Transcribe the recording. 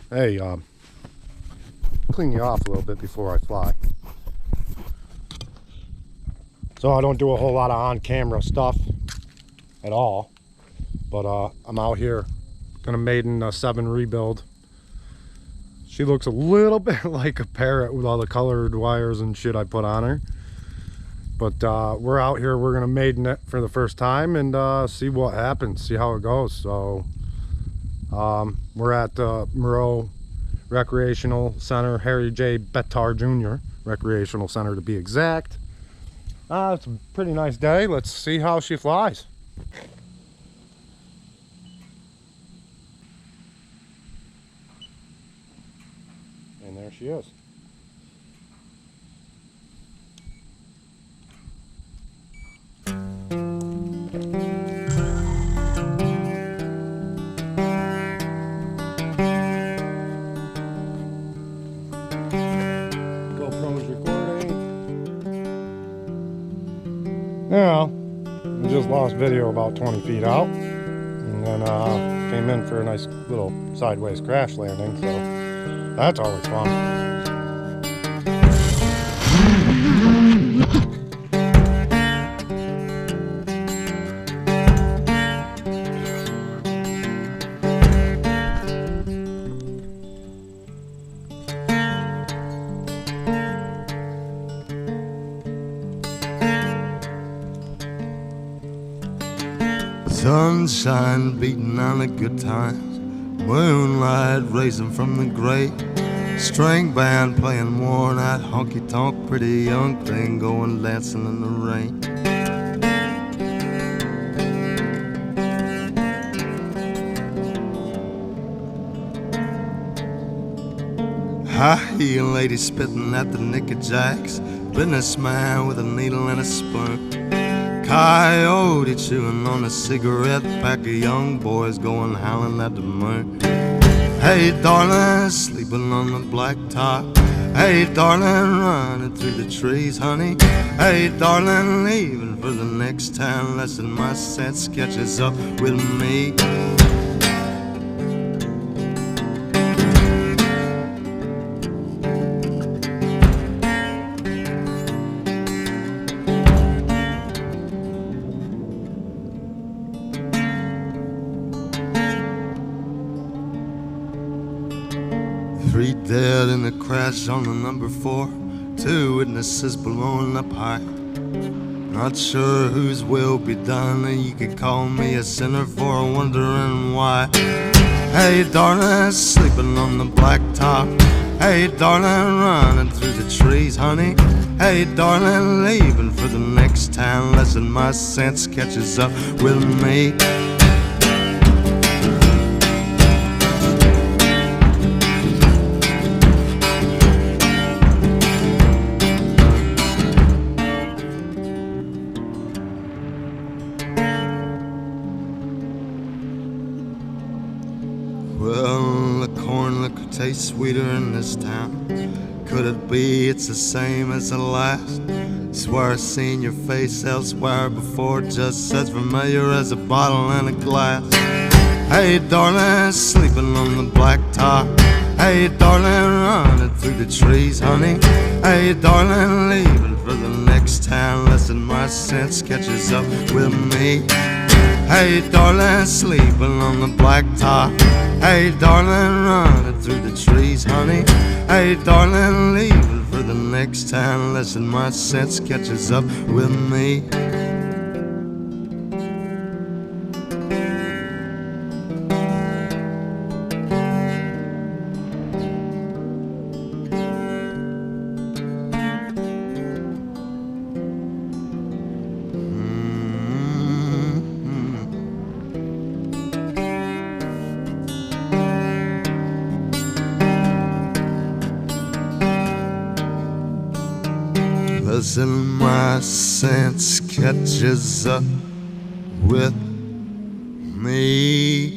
Hey, clean you off a little bit before I fly. So I don't do a whole lot of on-camera stuff at all, but I'm out here gonna maiden 7 rebuild. She looks a little bit like a parrot with all the colored wires and shit I put on her. But we're out here, we're gonna maiden it for the first time and see what happens, see how it goes. So we're at Moreau Recreational Center, Harry J. Bettar Jr. Recreational Center to be exact. It's a pretty nice day. Let's see how she flies. And there she is. Yeah, we just lost video about 20 feet out, and then came in for a nice little sideways crash landing, so that's always fun. Sunshine beating on the good times, moonlight raising from the gray, string band playing worn out honky-tonk, pretty young thing going dancing in the rain. High-heel lady spitting at the knickerjacks, businessman with a needle and a spoon, coyote chewing on a cigarette, pack of young boys going howling at the moon. Hey darling, sleeping on the blacktop. Hey darling, running through the trees, honey. Hey darling, leaving for the next town, lesson my sense catches up with me. Three dead in the crash on the number 4, 2 witnesses blowing up high. Not sure whose will be done, and you could call me a sinner for wondering why. Hey darling, sleeping on the blacktop. Hey darling, running through the trees, honey. Hey darling, leaving for the next town, lesson my sense catches up with me. Well, the corn liquor tastes sweeter in this town. Could it be it's the same as the last? Swear I've seen your face elsewhere before, just as familiar as a bottle and a glass. Hey darling, sleeping on the blacktop. Hey darling, running through the trees, honey. Hey darling, leaving for the next town, lesson my sense catches up with me. Hey darling, sleeping on the blacktop. Hey darling, running through the trees, honey. Hey darling, leaving for the next town, lesson my sense catches up with me. Listen, my sense catches up with me.